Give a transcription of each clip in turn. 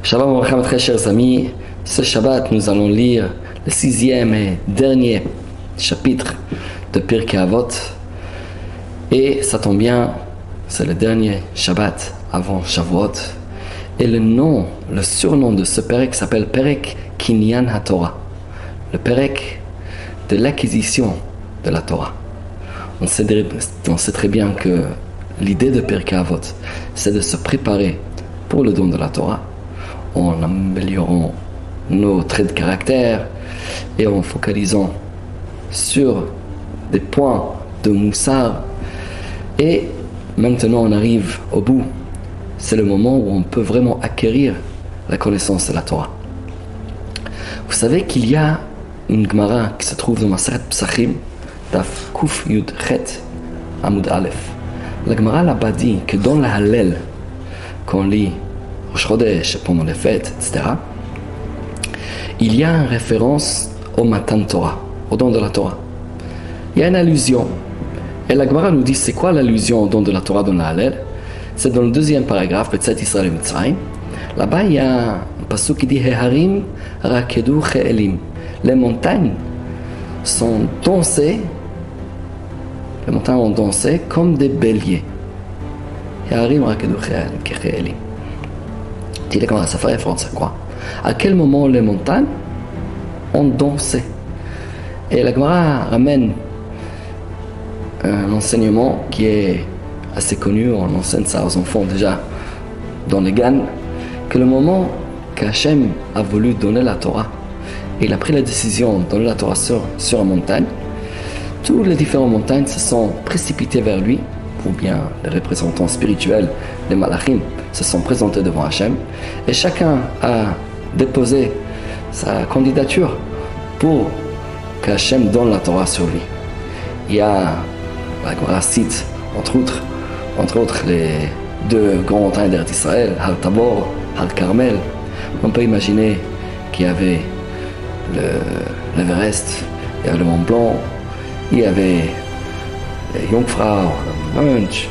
Shabbat Baruch très chers amis, ce Shabbat nous allons lire le 6e et dernier chapitre de Pirkei Avot. Et ça tombe bien, c'est le dernier Shabbat avant Shavuot. Et le surnom de ce Perek s'appelle Perek Kinyan HaTorah, le Perek de l'acquisition de la Torah. On sait très bien que l'idée de Pirkei Avot, c'est de se préparer pour le don de la Torah, en améliorant nos traits de caractère et en focalisant sur des points de moussard. Et maintenant on arrive au bout. C'est le moment où on peut vraiment acquérir la connaissance de la Torah. Vous savez qu'il y a une Gemara qui se trouve dans Maseret Psachim, Daf Kuf Yud Chet Amud Aleph. La Gemara là-bas dit que dans la Hallel, qu'on lit Rosh Chodesh, pendant les fêtes, etc., il y a une référence au Matan Torah, au don de la Torah. Il y a une allusion. Et la Gemara nous dit c'est quoi l'allusion au don de la Torah dans la Hallel? C'est dans le deuxième paragraphe, Betzat Israël et Mitzrayim. Là-bas, il y a un pasuk qui dit Heharim rakedu che'elim. Les montagnes sont dansées, les montagnes ont dansé comme des béliers. Heharim rakedu che'elim. Tu dis comment ça fait référence à quoi? À quel moment les montagnes ont dansé? Et la Gemara ramène un enseignement qui est assez connu, on enseigne ça aux enfants déjà dans les GAN, que le moment qu'Hachem a voulu donner la Torah, et il a pris la décision de donner la Torah sur une montagne, toutes les différentes montagnes se sont précipitées vers lui, ou bien les représentants spirituels, les malachim, se sont présentés devant Hachem, et chacun a déposé sa candidature pour qu'Hachem donne la Torah sur lui. Il y a, la Gemara cite, entre autres les deux grandes montagnes d'Eretz Israël, Har Tabor, Har Carmel. On peut imaginer qu'il y avait l'Everest, il y avait le Mont Blanc, il y avait les Jungfrau, le Mönch,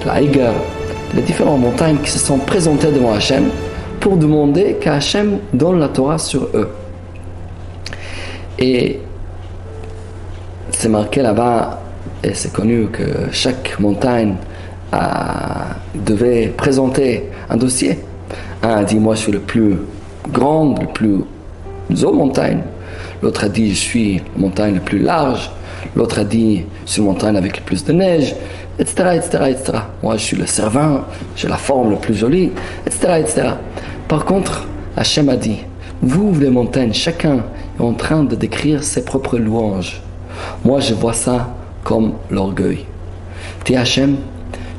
la Eiger, les différentes montagnes qui se sont présentées devant Hachem pour demander qu'Hachem donne la Torah sur eux. Et c'est marqué là-bas, et c'est connu que chaque montagne devait présenter un dossier. Un a dit, moi je suis le plus grand, le plus haut montagne. L'autre a dit, je suis la montagne la plus large. L'autre a dit, je suis la montagne avec le plus de neige, etc., etc., etc. Moi je suis le Cervin, j'ai la forme la plus jolie, etc., etc. Par contre, Hachem a dit, vous les montagnes, chacun est en train de décrire ses propres louanges. Moi je vois ça comme l'orgueil. Dis Hachem,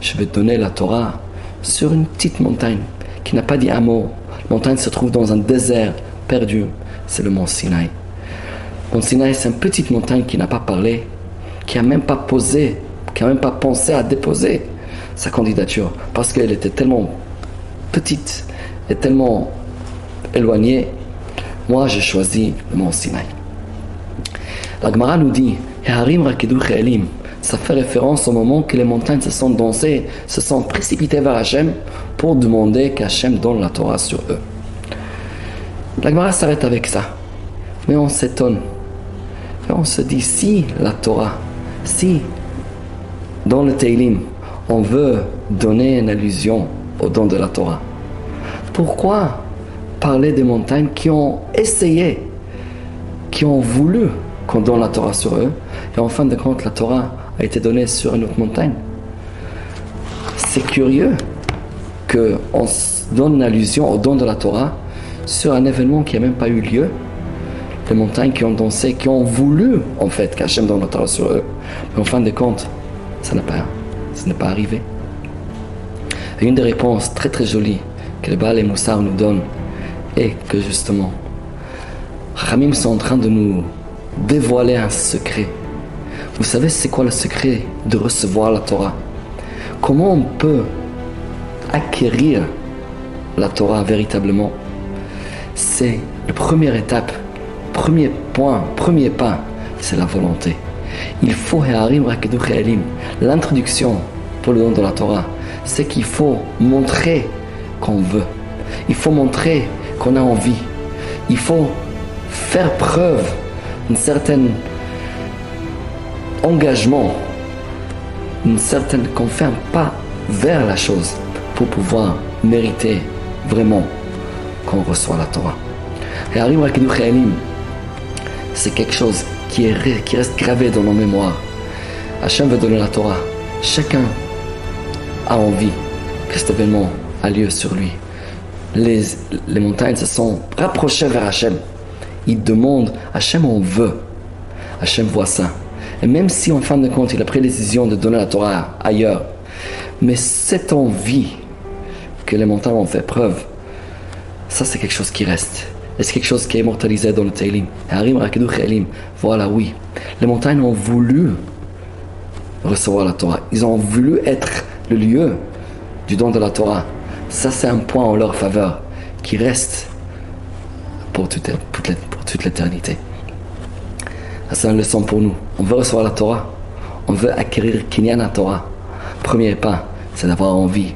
je vais te donner la Torah sur une petite montagne qui n'a pas dit un mot. La montagne se trouve dans un désert perdu. C'est le mont Sinaï. Le mont Sinaï, c'est une petite montagne qui n'a pas parlé, qui n'a même pas posé, qui n'a même pas pensé à déposer sa candidature parce qu'elle était tellement petite et tellement éloignée. Moi, j'ai choisi le mont Sinaï. La Gemara nous dit Heharim rakedu che'elim. Ça fait référence au moment que les montagnes se sont dansées, se sont précipitées vers Hachem pour demander qu'Hachem donne la Torah sur eux. La Gemara s'arrête avec ça. Mais on s'étonne. Et on se dit, si la Torah, si dans le Teilim, on veut donner une allusion au don de la Torah, pourquoi parler des montagnes qui ont essayé, qui ont voulu qu'on donne la Torah sur eux, et en fin de compte, la Torah a été donnée sur une autre montagne? C'est curieux qu'on donne une allusion au don de la Torah sur un événement qui n'a même pas eu lieu. Les montagnes qui ont dansé, qui ont voulu en fait qu'Hachem donne la Torah sur eux, mais en fin de compte, ça n'est pas arrivé. Et une des réponses très très jolies que les Baal et Moussar nous donnent est que justement, Chachamim sont en train de nous dévoiler un secret. Vous savez c'est quoi le secret de recevoir la Torah? Comment on peut acquérir la Torah véritablement? C'est la première étape, premier point, premier pas, c'est la volonté. Il faut Heharim rakedu che'elim. L'introduction pour le don de la Torah, c'est qu'il faut montrer qu'on veut. Il faut montrer qu'on a envie. Il faut faire preuve d'un certain engagement, qu'on fait un pas vers la chose pour pouvoir mériter vraiment qu'on reçoit la Torah. Et Harim Rakidu Chayalim, c'est quelque chose qui reste gravé dans nos mémoires. Hachem veut donner la Torah. Chacun a envie que cet événement a lieu sur lui. Les montagnes se sont rapprochées vers Hachem. Ils demandent, Hachem on veut. Hachem voit ça. Et même si en fin de compte il a pris la décision de donner la Torah ailleurs, mais cette envie que les montagnes ont fait preuve, ça c'est quelque chose qui reste. Et c'est quelque chose qui est immortalisé dans le Teilim. Et Harim Rakidu Chayalim, voilà, oui. Les montagnes ont voulu recevoir la Torah. Ils ont voulu être le lieu du don de la Torah. Ça c'est un point en leur faveur qui reste pour toute l'éternité. C'est une leçon pour nous. On veut recevoir la Torah. On veut acquérir Kinyan la Torah. Premier pas, c'est d'avoir envie,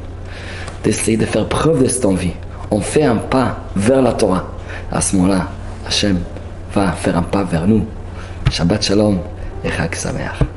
d'essayer de faire preuve de cette envie. On fait un pas vers la Torah. À ce moment-là, Hachem va faire un pas vers nous. Shabbat Shalom et Chag Sameach.